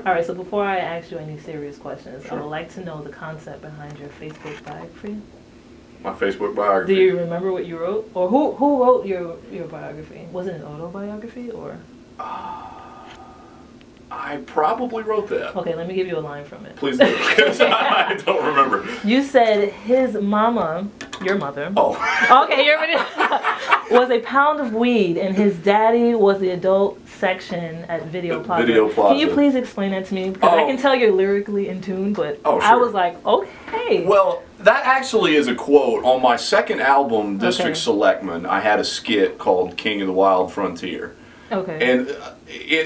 All right, so before I ask you any serious questions, I would like to know the concept behind your Facebook biography. My Facebook biography. Do you remember what you wrote? Or who wrote your biography? Was it an autobiography or? I probably wrote that. Okay, let me give you a line from it. Please do, because I don't remember. You said his mama, your mother. Oh. Okay, you're was a pound of weed, and his daddy was the adult section at Video Plaza. Video Plaza. Can you please explain that to me? Because I can tell you're lyrically in tune, but sure. I was like, okay. Well, that actually is a quote. On my second album, District Selectman, I had a skit called King of the Wild Frontier. Okay. And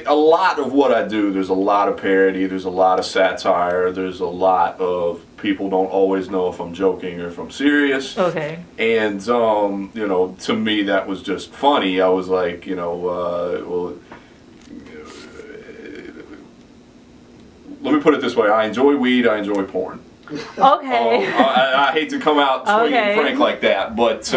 a lot of what I do, there's a lot of parody, there's a lot of satire, there's a lot of people don't always know if I'm joking or if I'm serious. Okay. And, you know, to me that was just funny. I was like, you know, well, let me put it this way. I enjoy weed, I enjoy porn. Okay. I hate to come out swinging frank like that, but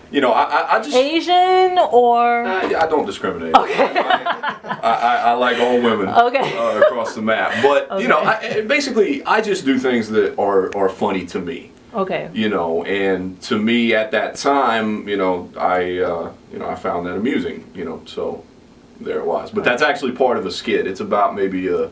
you know, I just Asian or I don't discriminate. Okay. I like all women. Okay. Across the map, but you know, basically, I just do things that are funny to me. Okay. You know, and to me at that time, you know, I found that amusing. You know, so there it was. But that's actually part of a skit. It's about maybe a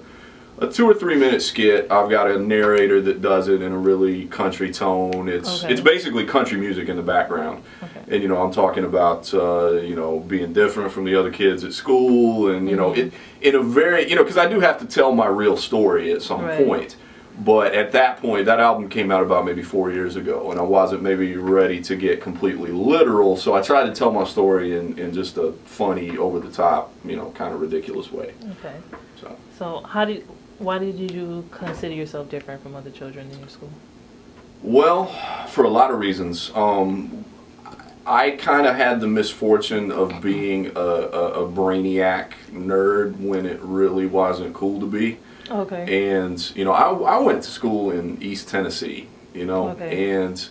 2 or 3 minute skit. I've got a narrator that does it in a really country tone. It's basically country music in the background. Okay. And you know, I'm talking about you know, being different from the other kids at school, and you know, it in a very, you know, because I do have to tell my real story at some point. But at that point, that album came out about maybe 4 years ago, and I wasn't maybe ready to get completely literal, so I tried to tell my story in just a funny, over the top, you know, kind of ridiculous way. Okay. So why did you consider yourself different from other children in your school? Well, for a lot of reasons. I kind of had the misfortune of being a brainiac nerd when it really wasn't cool to be. Okay. And, you know, I went to school in East Tennessee, you know, and,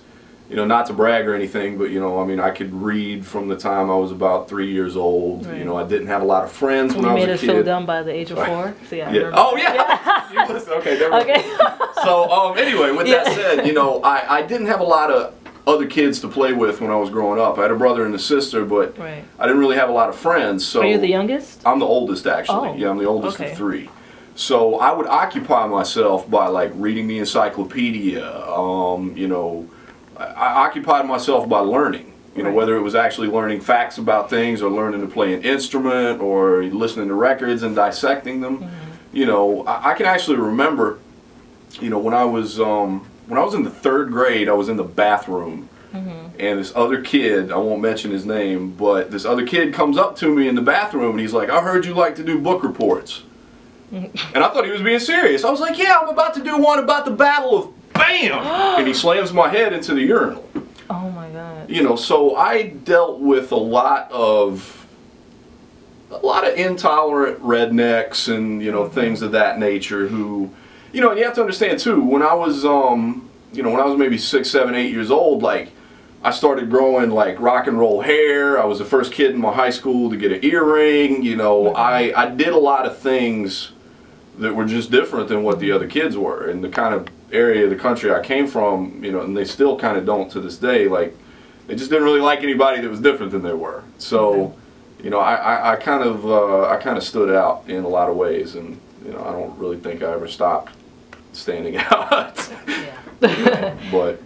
you know, not to brag or anything, but, you know, I mean, I could read from the time I was about 3 years old. You know, I didn't have a lot of friends when I was a kid. You made us feel dumb by the age of 4? So yeah. Oh, yeah. Okay, never mind. So, anyway, with that said, you know, I didn't have a lot of other kids to play with when I was growing up. I had a brother and a sister, but I didn't really have a lot of friends. So are you the youngest? I'm the oldest, actually. Oh. Yeah, I'm the oldest of 3. So I would occupy myself by like reading the encyclopedia. You know, I occupied myself by learning. You know, whether it was actually learning facts about things or learning to play an instrument or listening to records and dissecting them. You know, I can actually remember, you know, when I was in the 3rd grade, I was in the bathroom. And this other kid, I won't mention his name, but this other kid comes up to me in the bathroom and he's like, "I heard you like to do book reports." And I thought he was being serious. I was like, "Yeah, I'm about to do one about the Battle of Bam!" And he slams my head into the urinal. Oh my God. You know, so I dealt with a lot of intolerant rednecks and, you know, things of that nature who, you know, and you have to understand too, when I was, you know, when I was maybe 6, 7, 8 years old, like, I started growing like rock and roll hair. I was the first kid in my high school to get an earring. You know, I did a lot of things that were just different than what the other kids were. And the kind of area of the country I came from, you know, and they still kind of don't to this day, like, they just didn't really like anybody that was different than they were. So, you know, I kind of stood out in a lot of ways, and, you know, I don't really think I ever stopped standing out. You know, but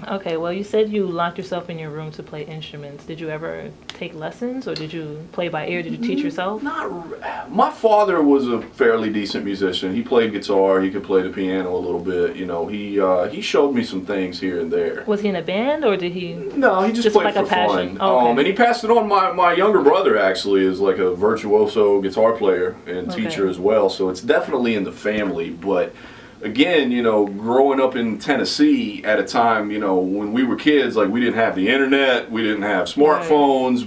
okay, well, you said you locked yourself in your room to play instruments. Did you ever take lessons, or did you play by ear? Did you teach yourself? My father was a fairly decent musician. He played guitar. He could play the piano a little bit. You know, he showed me some things here and there. Was he in a band, or did he? No, he just played for fun. And he passed it on. My younger brother actually is like a virtuoso guitar player and teacher as well. So it's definitely in the family, but. Again, you know, growing up in Tennessee at a time, you know, when we were kids, like, we didn't have the internet, we didn't have smartphones,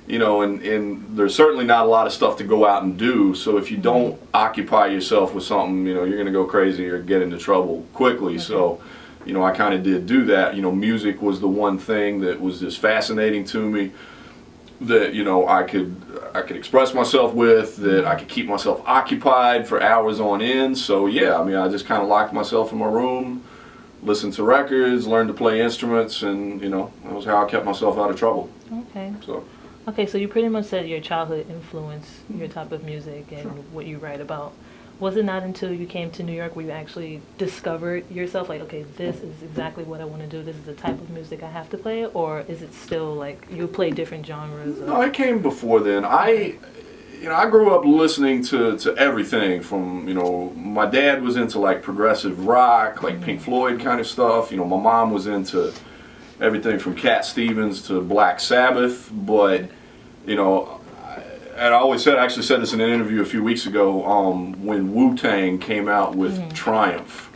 you know, and there's certainly not a lot of stuff to go out and do. So if you don't occupy yourself with something, you know, you're going to go crazy or get into trouble quickly. So, you know, I kind of did do that. You know, music was the one thing that was just fascinating to me. that, you know, I could express myself with, that I could keep myself occupied for hours on end. So yeah, I mean, I just kind of locked myself in my room, listened to records, learned to play instruments, and, you know, that was how I kept myself out of trouble. Okay. So. Okay, so you pretty much said your childhood influenced your type of music and what you write about. Was it not until you came to New York where you actually discovered yourself, like, okay, this is exactly what I want to do, this is the type of music I have to play, or is it still like you play different genres? No, it came before then. I grew up listening to everything from, you know, my dad was into like progressive rock, like Pink Floyd kind of stuff. You know, my mom was into everything from Cat Stevens to Black Sabbath, but, you know, and I actually said this in an interview a few weeks ago, when Wu-Tang came out with Triumph,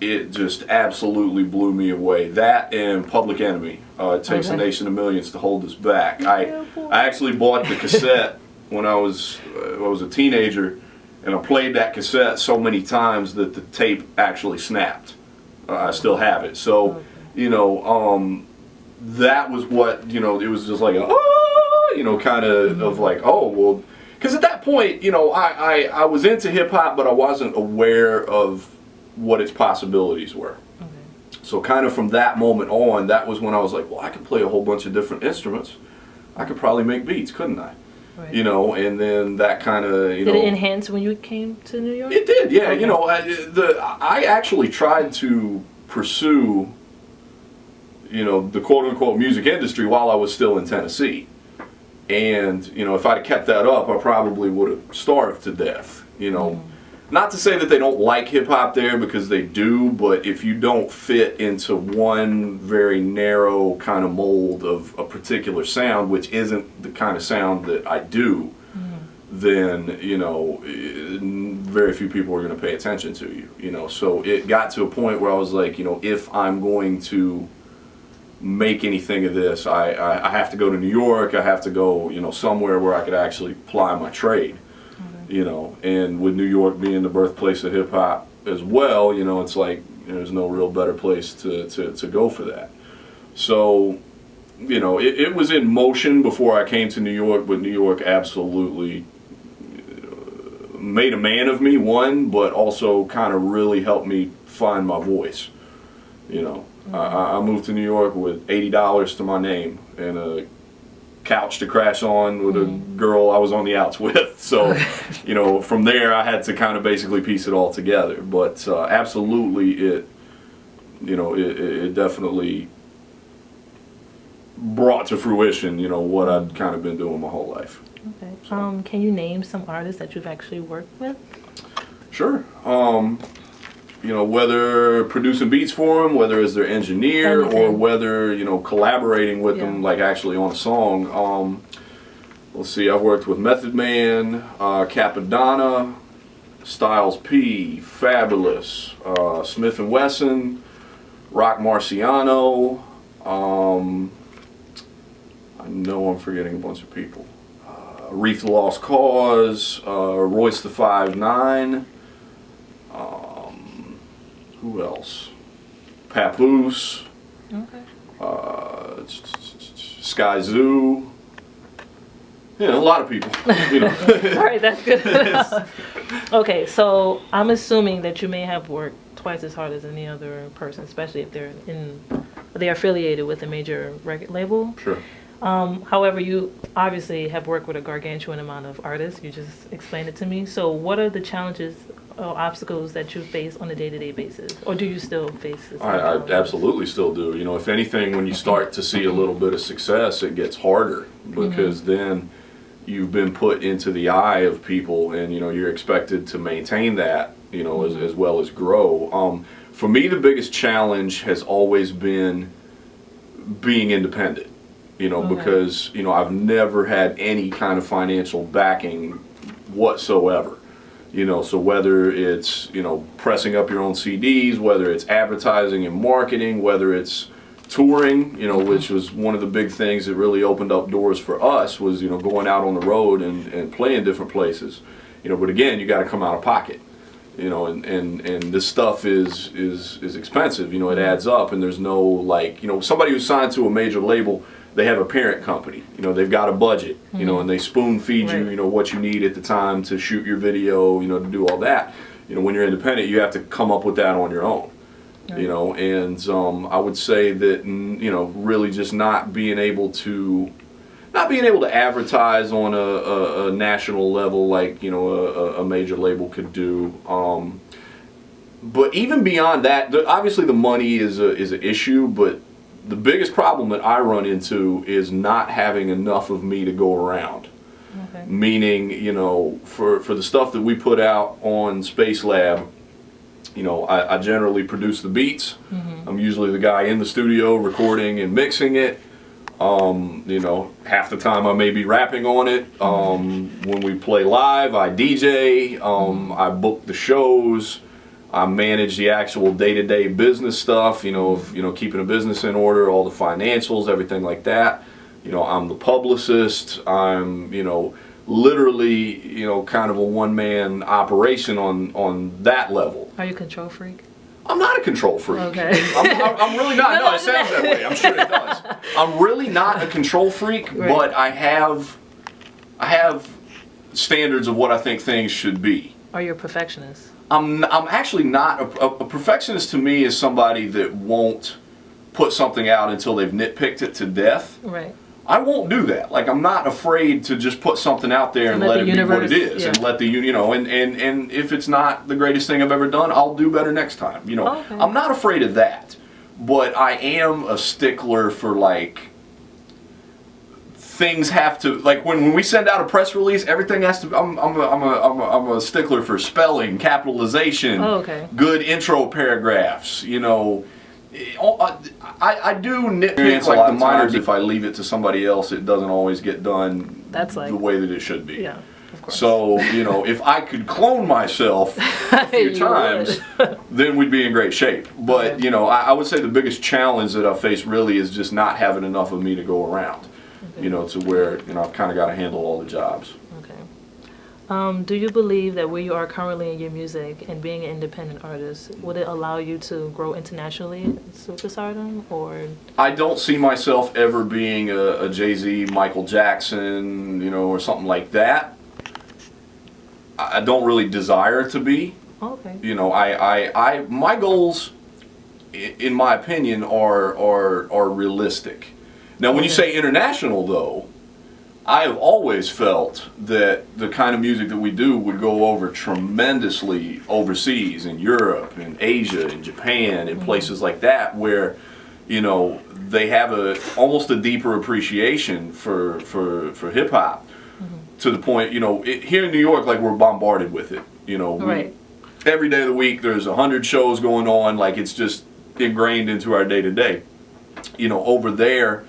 it just absolutely blew me away. That and Public Enemy, It Takes a Nation of Millions to Hold Us Back. I actually bought the cassette when I was a teenager, and I played that cassette so many times that the tape actually snapped. I still have it. So, you know, that was what, you know, it was just like a, you know, kind of like, oh, well, because at that point, you know, I was into hip-hop, but I wasn't aware of what its possibilities were. So kind of from that moment on, that was when I was like, well, I could play a whole bunch of different instruments. I could probably make beats, couldn't I? Right. You know, and then that kind of, you know. Did it enhance when you came to New York? It did, yeah. Okay. You know, I actually tried to pursue, you know, the quote-unquote music industry while I was still in Tennessee. And, you know, if I'd have kept that up, I probably would have starved to death, you know. Not to say that they don't like hip-hop there, because they do, but if you don't fit into one very narrow kind of mold of a particular sound, which isn't the kind of sound that I do, then, you know, very few people are going to pay attention to you, you know. So it got to a point where I was like, you know, if I'm going to make anything of this, I have to go to New York. I have to go, you know, somewhere where I could actually ply my trade, you know. And with New York being the birthplace of hip hop as well, you know, it's like there's no real better place to go for that. So, you know, it was in motion before I came to New York, but New York absolutely made a man of me, one, but also kind of really helped me find my voice, you know. I moved to New York with $80 to my name and a couch to crash on with a girl I was on the outs with. So, you know, from there I had to kind of basically piece it all together. But absolutely, it definitely brought to fruition, you know, what I'd kind of been doing my whole life. Okay. So. Can you name some artists that you've actually worked with? Sure. You know, whether producing beats for them, whether as their engineer, or whether, you know, collaborating with them, like actually on a song. Let's see, I've worked with Method Man, Capadonna, Styles P, Fabulous, Smith & Wesson, Rock Marciano. I know I'm forgetting a bunch of people. Reef the Lost Cause, Royce the 5'9". Who else? Papoose. Okay. Sky Zoo. Yeah, a lot of people. You know. All right, that's good. Okay, so I'm assuming that you may have worked twice as hard as any other person, especially if they're affiliated with a major record label. Sure. However, you obviously have worked with a gargantuan amount of artists. You just explained it to me. So what are the challenges or obstacles that you face on a day-to-day basis? Or do you still face this? I absolutely still do. You know, if anything, when you start to see a little bit of success, it gets harder, because then you've been put into the eye of people, and, you know, you're expected to maintain that, you know, as well as grow. For me, the biggest challenge has always been being independent. You know, because, you know, I've never had any kind of financial backing whatsoever. You know, so whether it's, you know, pressing up your own CDs, whether it's advertising and marketing, whether it's touring, you know, which was one of the big things that really opened up doors for us, was, you know, going out on the road and playing different places. You know, but again, you got to come out of pocket. You know, and this stuff is expensive. You know, it adds up, and there's no, like, you know, somebody who's signed to a major label, they have a parent company. You know, they've got a budget. You know, and they spoon feed you. You know, what you need at the time to shoot your video. You know, to do all that. You know, when you're independent, you have to come up with that on your own. Right. You know, and I would say that, you know, really just not being able to advertise on a national level like, you know, a major label could do. But even beyond that, obviously the money is an issue, but the biggest problem that I run into is not having enough of me to go around. Okay. Meaning, you know, for the stuff that we put out on Spacelab, you know, I generally produce the beats. I'm usually the guy in the studio recording and mixing it. You know, half the time I may be rapping on it. When we play live, I DJ. I book the shows. I manage the actual day-to-day business stuff, you know, of, you know, keeping a business in order, all the financials, everything like that. You know, I'm the publicist. I'm, you know, literally, you know, kind of a one-man operation on that level. Are you a control freak? I'm not a control freak. Okay. I'm really not. No, it sounds that way. I'm sure it does. I'm really not a control freak, right. But I have standards of what I think things should be. Are you a perfectionist? I'm actually not. A perfectionist to me is somebody that won't put something out until they've nitpicked it to death. Right. I won't do that. Like, I'm not afraid to just put something out there and let it be what it is, and let the, you know, and if it's not the greatest thing I've ever done, I'll do better next time. You know, I'm not afraid of that, but I am a stickler for, like, things have to, like, when we send out a press release, everything has to. I'm a stickler for spelling, capitalization, good intro paragraphs. You know. I do nitpick like the minor. If I leave it to somebody else, it doesn't always get done the way that it should be. Yeah, of course. So, you know, if I could clone myself a few times, then we'd be in great shape. But, you know, I would say the biggest challenge that I face really is just not having enough of me to go around. You know, to where, you know, I've kind of got to handle all the jobs. Do you believe that where you are currently in your music and being an independent artist, would it allow you to grow internationally in superstardom, or? I don't see myself ever being a Jay-Z, Michael Jackson, you know, or something like that. I don't really desire to be. Okay. You know, my goals, in my opinion, are realistic. Now, when you say international, though, I have always felt that the kind of music that we do would go over tremendously overseas, in Europe, in Asia, in Japan, in places like that, where, you know, they have almost a deeper appreciation for hip hop, to the point, you know, here in New York, like, we're bombarded with it. You know, every day of the week there's 100 shows going on, like, it's just ingrained into our day to day. You know, over there,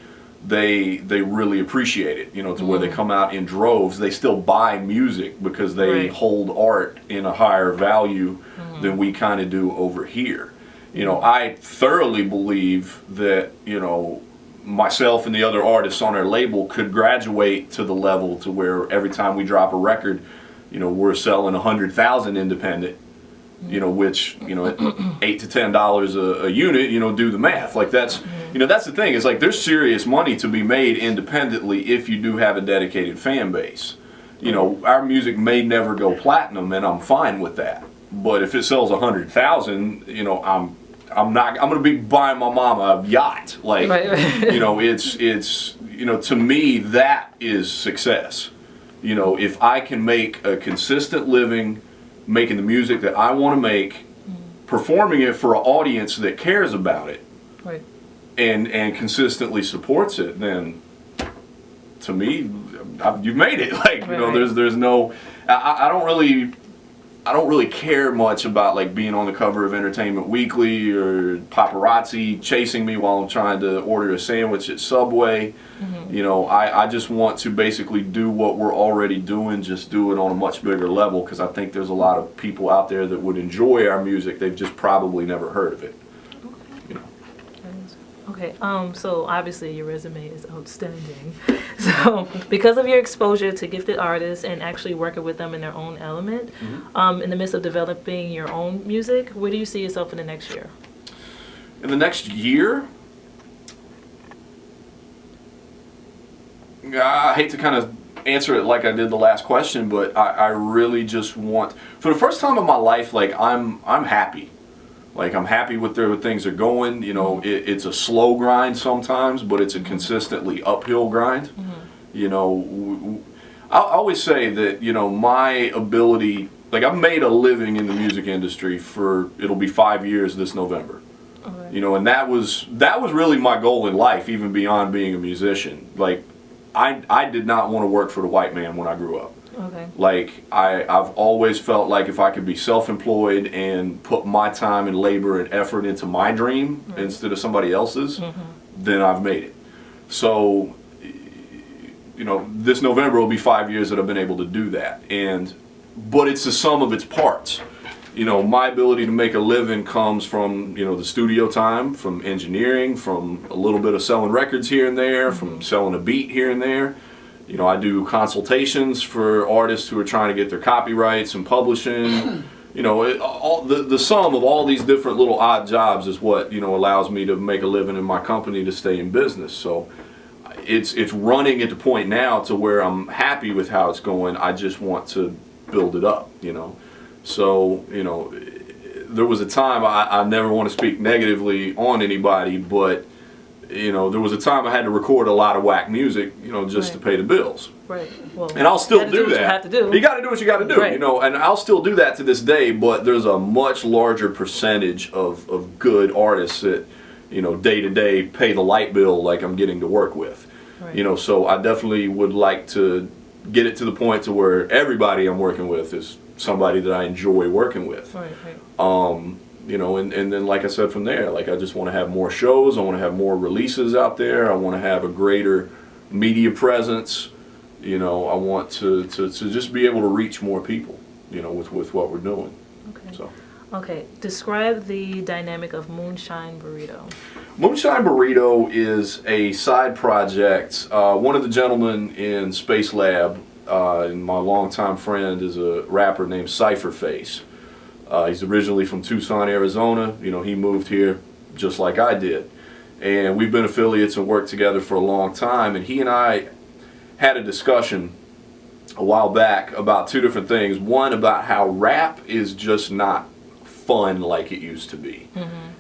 they really appreciate it, you know, to where they come out in droves. They still buy music because they hold art in a higher value than we kind of do over here. You know, I thoroughly believe that, you know, myself and the other artists on our label could graduate to the level to where every time we drop a record, you know, we're selling 100,000 independent, you know, which, you know, at $8 to $10 a unit, you know, do the math. Like, that's, you know, that's the thing, is like, there's serious money to be made independently if you do have a dedicated fan base. You know, our music may never go platinum, and I'm fine with that. But if it sells 100,000, you know, I'm going to be buying my mama a yacht. Like, you know, it's, you know, to me, that is success. You know, if I can make a consistent living making the music that I want to make, performing it for an audience that cares about it, and consistently supports it, then to me, you've made it. Like, you know, there's no, I don't really care much about, like, being on the cover of Entertainment Weekly or paparazzi chasing me while I'm trying to order a sandwich at Subway. You know, I just want to basically do what we're already doing, just do it on a much bigger level, because I think there's a lot of people out there that would enjoy our music. They've just probably never heard of it. You know. Okay, so obviously your resume is outstanding. So because of your exposure to gifted artists and actually working with them in their own element, in the midst of developing your own music, where do you see yourself in the next year? In the next year? I hate to kind of answer it like I did the last question, but I really just want, for the first time in my life, like I'm happy. Like I'm happy with where things are going. You know, it's a slow grind sometimes, but it's a consistently uphill grind. You know, I always say that, you know, my ability, like I've made a living in the music industry for, it'll be 5 years this November. Okay. You know, and that was really my goal in life, even beyond being a musician. Like I did not want to work for the white man when I grew up. Okay. Like I've always felt like if I could be self-employed and put my time and labor and effort into my dream instead of somebody else's, then I've made it. So, you know, this November will be 5 years that I've been able to do that. But it's the sum of its parts. You know, my ability to make a living comes from, you know, the studio time, from engineering, from a little bit of selling records here and there, from selling a beat here and there. You know, I do consultations for artists who are trying to get their copyrights and publishing. You know, the sum of all these different little odd jobs is what, you know, allows me to make a living in my company to stay in business. So it's running at the point now to where I'm happy with how it's going. I just want to build it up, you know. So, you know, there was a time, I never want to speak negatively on anybody, but, you know, there was a time I had to record a lot of whack music, you know, just to pay the bills. Right. Well, and I'll still do that. You have to do. You got to do what you got to do, you know, and I'll still do that to this day, but there's a much larger percentage of good artists that, you know, day to day pay the light bill like I'm getting to work with. Right. You know, so I definitely would like to get it to the point to where everybody I'm working with is somebody that I enjoy working with. Right, right. You know, and then like I said from there, like I just want to have more shows, I want to have more releases out there, I want to have a greater media presence, you know, I want to just be able to reach more people, you know, with what we're doing. Okay. So. Okay, describe the dynamic of Moonshine Burrito. Moonshine Burrito is a side project. One of the gentlemen in Spacelab, and my longtime friend, is a rapper named Cypherface. He's originally from Tucson, Arizona. You know, he moved here just like I did. And we've been affiliates and worked together for a long time. And he and I had a discussion a while back about two different things. One, about how rap is just not fun like it used to be.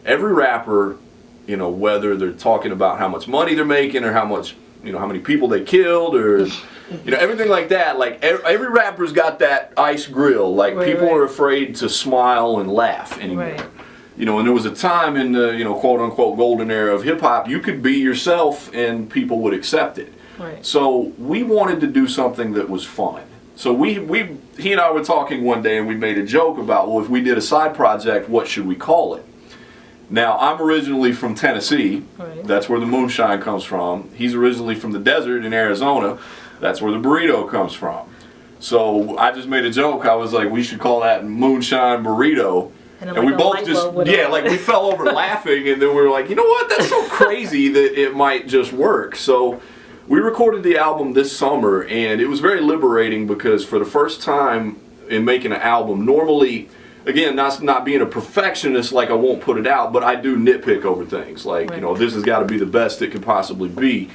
Every rapper, you know, whether they're talking about how much money they're making or how much, you know, how many people they killed or, you know, everything like that, like every rapper's got that ice grill. Like people are afraid to smile and laugh anymore. Right. You know, and there was a time in the, you know, quote unquote golden era of hip hop, you could be yourself and people would accept it. Right. So we wanted to do something that was fun. So he and I were talking one day and we made a joke about, well, if we did a side project, what should we call it? Now, I'm originally from Tennessee. Right. That's where the moonshine comes from. He's originally from the desert in Arizona. That's where the burrito comes from. So I just made a joke. I was like, we should call that Moonshine Burrito. And we both just, like we fell over laughing, and then we were like, you know what, that's so crazy that it might just work. So we recorded the album this summer, and it was very liberating because for the first time in making an album, normally, again, not being a perfectionist, like I won't put it out, but I do nitpick over things. Like, you know, this has got to be the best it could possibly be.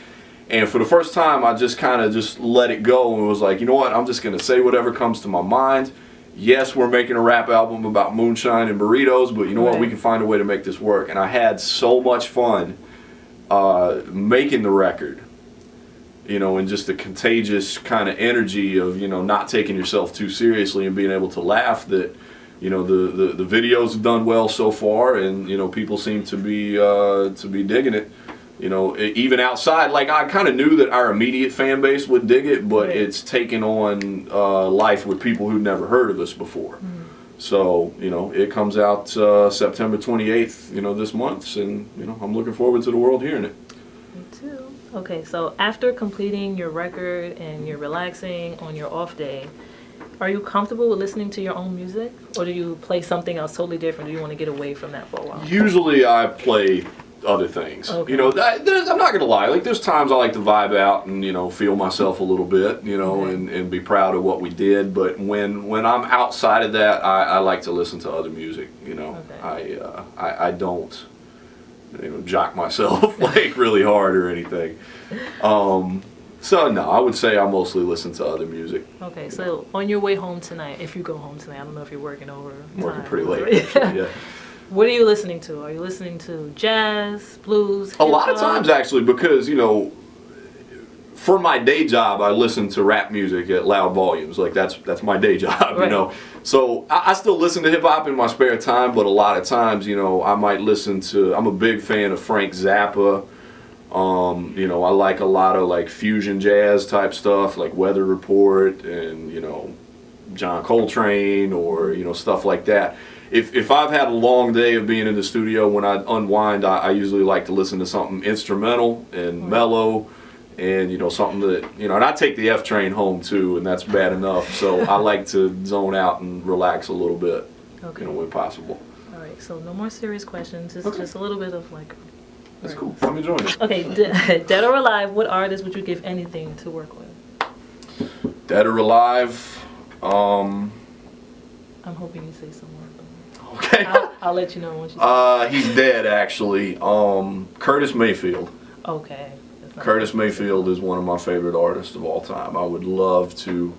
And for the first time, I just kind of just let it go and was like, you know what, I'm just going to say whatever comes to my mind. Yes, we're making a rap album about moonshine and burritos, but you know what, we can find a way to make this work. And I had so much fun making the record. You know, and just the contagious kind of energy of, you know, not taking yourself too seriously and being able to laugh that, you know, the videos have done well so far, and, you know, people seem to be digging it. You know, even outside, like I kind of knew that our immediate fan base would dig it, but it's taken on life with people who'd never heard of us before. So, you know, it comes out September 28th, you know, this month, and, you know, I'm looking forward to the world hearing it. Me too. Okay, so after completing your record and you're relaxing on your off day, are you comfortable with listening to your own music, or do you play something else totally different? Do you want to get away from that for a while? Usually I play other things. You know, I'm not gonna lie, like there's times I like to vibe out and, you know, feel myself a little bit, you know, and be proud of what we did, but when I'm outside of that, I like to listen to other music, you know. I don't, you know, jock myself like really hard or anything. So no, I would say I mostly listen to other music. Okay, so on your way home tonight, if you go home tonight, I don't know if you're working over. I'm working pretty late. Actually, yeah. What are you listening to? Are you listening to jazz, blues? A lot of times, actually, because for my day job, I listen to rap music at loud volumes. Like that's my day job, right. So I still listen to hip hop in my spare time, but a lot of times, I might listen to. I'm a big fan of Frank Zappa. I like a lot of like fusion jazz type stuff, like Weather Report and John Coltrane or stuff like that. If I've had a long day of being in the studio, when I unwind, I usually like to listen to something instrumental and mellow. And something that and I take the F train home too, and that's bad enough. So I like to zone out and relax a little bit, when possible. All right, so no more serious questions. It's just a little bit of like. That's cool. I'm enjoying it. Okay, dead or alive, what artist would you give anything to work with? Dead or alive, I'm hoping you say someone. Okay. I'll let you know once you say. He's dead actually. Curtis Mayfield. Okay. Curtis Mayfield is one of my favorite artists of all time. I would love to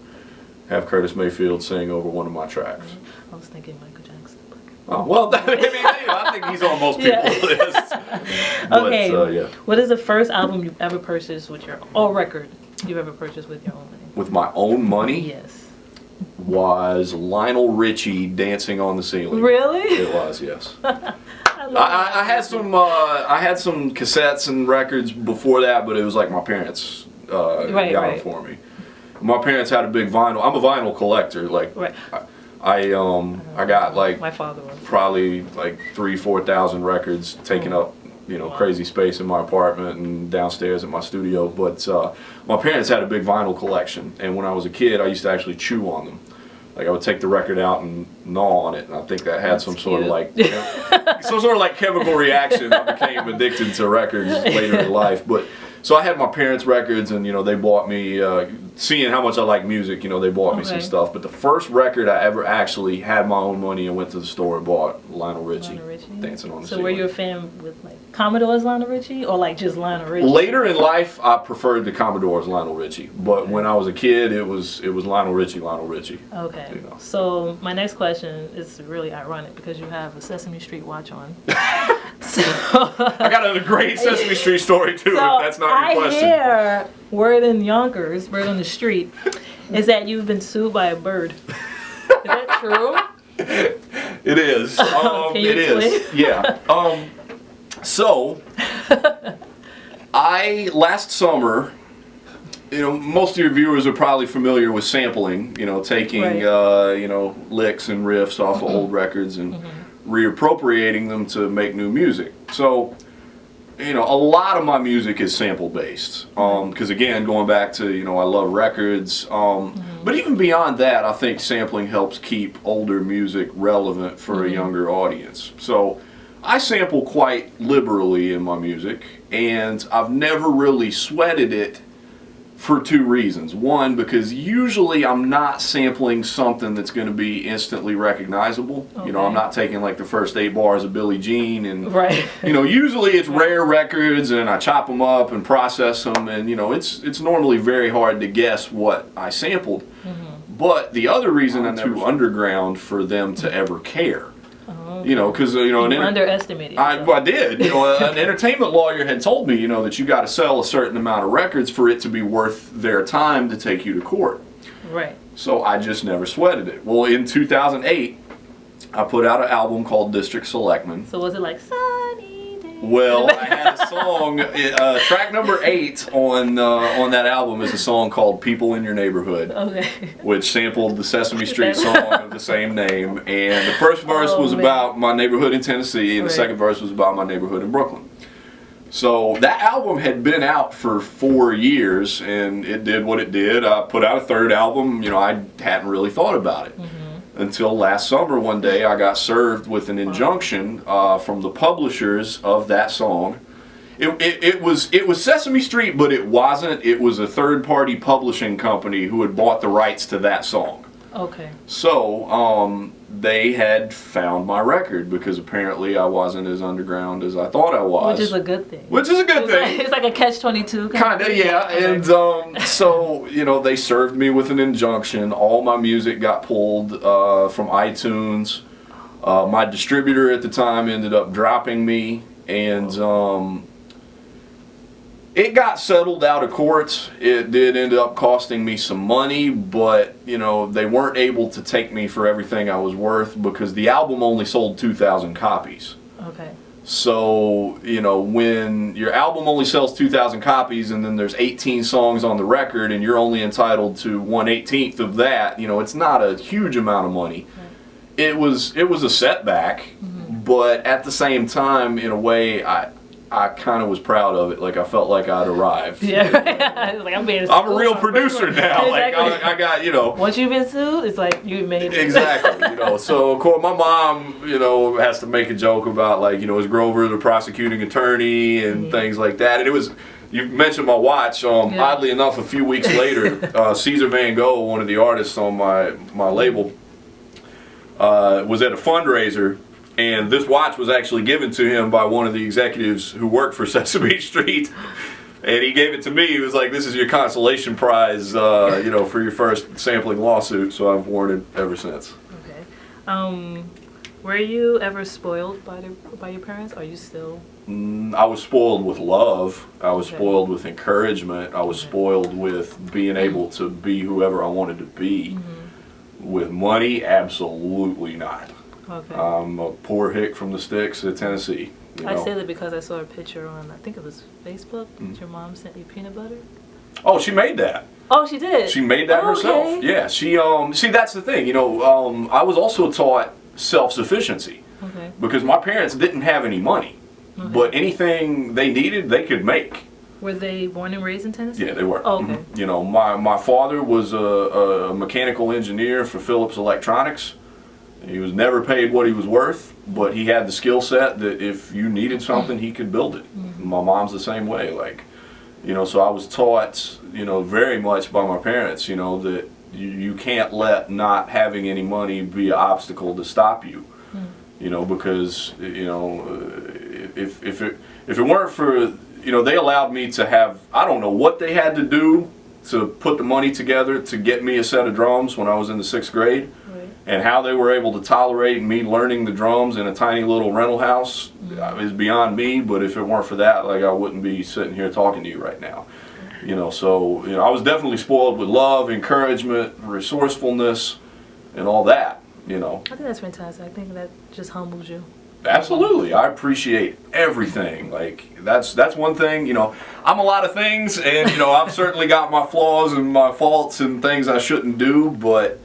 have Curtis Mayfield sing over one of my tracks. I was thinking Michael Jackson. Oh, well, I think he's on most people's lists. Okay. Yeah. What is the first album you've ever purchased with record you've ever purchased with your own money? With my own money? Yes. Was Lionel Richie Dancing on the Ceiling. Really? It was, yes. I had some cassettes and records before that, but it was like my parents got them for me. My parents had a big vinyl. I'm a vinyl collector. Like I got like my father was. Probably like 3,000-4,000 records taking up crazy space in my apartment and downstairs in my studio. But my parents had a big vinyl collection, and when I was a kid, I used to actually chew on them. Like I would take the record out and gnaw on it, and I think that had some sort of like chemical reaction. I became addicted to records later in life. But so I had my parents' records, and they bought me. Seeing how much I like music, they bought me some stuff. But the first record I ever actually had my own money and went to the store and bought Lionel Richie. Dancing on the Ceiling. So were you a fan with like Commodore's Lionel Richie or like just Lionel Richie? Later in life, I preferred the Commodore's Lionel Richie, but when I was a kid, it was Lionel Richie. Okay. So my next question is really ironic because you have a Sesame Street watch on. So I got a great Sesame Street story too. So if that's not your question. I hear word in Yonkers, word on the street, is that you've been sued by a bird. Is that true? It is. Can you explain? Yeah. So, last summer, most of your viewers are probably familiar with sampling, taking, licks and riffs off of old records and reappropriating them to make new music. So, a lot of my music is sample based. Because again, going back to, I love records. But even beyond that, I think sampling helps keep older music relevant for a younger audience. So I sample quite liberally in my music, and I've never really sweated it for two reasons. One, because usually I'm not sampling something that's going to be instantly recognizable. Okay. I'm not taking like the first 8 bars of Billie Jean and, usually it's rare records and I chop them up and process them and, it's normally very hard to guess what I sampled. But the other reason I'm too underground for them to ever care. Because you underestimated. I did. An entertainment lawyer had told me, that you got to sell a certain amount of records for it to be worth their time to take you to court. Right. So I just never sweated it. Well, in 2008, I put out an album called District Selectman. So was it like Sunny Day? Well, I had a song. Track number 8 on that album is a song called "People in Your Neighborhood," which sampled the Sesame Street song of the same name. And the first verse was about my neighborhood in Tennessee, and the second verse was about my neighborhood in Brooklyn. So that album had been out for 4 years, and it did what it did. I put out a third album. I hadn't really thought about it. Until last summer, one day, I got served with an injunction from the publishers of that song. It was Sesame Street, but it wasn't. It was a third-party publishing company who had bought the rights to that song. Okay. So they had found my record because apparently I wasn't as underground as I thought I was. Which is a good thing. Which is a good thing. It's like a catch-22 kind of, yeah. Okay. And so, you know, they served me with an injunction. All my music got pulled from iTunes. My distributor at the time ended up dropping me, and it got settled out of court. It did end up costing me some money, but, you know, they weren't able to take me for everything I was worth because the album only sold 2,000 copies. Okay. So, you know, when your album only sells 2,000 copies and then there's 18 songs on the record and you're only entitled to 1/18 of that, you know, it's not a huge amount of money. Right. It was a setback, but at the same time, in a way, I kind of was proud of it. Like, I felt like I'd arrived. Yeah, like I'm a real producer now. Exactly. Like, I got, you know. Once you've been sued, it's like you made it. Exactly. You know, so of course my mom, you know, has to make a joke about, like, you know, is Grover the prosecuting attorney and things like that. And it was, you mentioned my watch. Oddly enough, a few weeks later, Caesar Van Gogh, one of the artists on my label, was at a fundraiser. And this watch was actually given to him by one of the executives who worked for Sesame Street. And he gave it to me. He was like, this is your consolation prize, you know, for your first sampling lawsuit. So I've worn it ever since. Okay. Were you ever spoiled by your parents? Are you still? I was spoiled with love. I was spoiled with encouragement. I was spoiled with being able to be whoever I wanted to be. With money, absolutely not. Okay. I'm a poor hick from the sticks of Tennessee. You know? I say that because I saw a picture on, I think it was Facebook, that your mom sent you peanut butter. Oh, she made that. Oh, she did? She made that herself. Yeah, she, see, that's the thing, you know, I was also taught self-sufficiency. Okay. Because my parents didn't have any money. Okay. But anything they needed, they could make. Were they born and raised in Tennessee? Yeah, they were. Oh, okay. You know, my father was a mechanical engineer for Philips Electronics. He was never paid what he was worth, but he had the skill set that if you needed something, he could build it. My mom's the same way. Like, you know, so I was taught, you know, very much by my parents, you know, that you can't let not having any money be an obstacle to stop you. You know, because, you know, if it weren't for, you know, they allowed me to have, I don't know what they had to do to put the money together to get me a set of drums when I was in the 6th grade. And how they were able to tolerate me learning the drums in a tiny little rental house is beyond me. But if it weren't for that, like, I wouldn't be sitting here talking to you right now. You know, so, you know, I was definitely spoiled with love, encouragement, resourcefulness, and all that, you know. I think that's fantastic. I think that just humbles you. Absolutely. I appreciate everything. Like, that's one thing, you know, I'm a lot of things, and, you know, I've certainly got my flaws and my faults and things I shouldn't do, but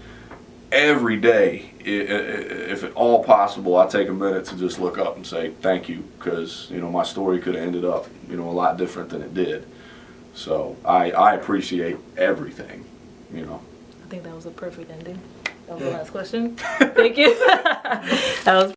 every day, if at all possible, I take a minute to just look up and say thank you, because, you know, my story could have ended up, you know, a lot different than it did. So I appreciate everything, you know. I think that was a perfect ending. That was the last question. Thank you. That was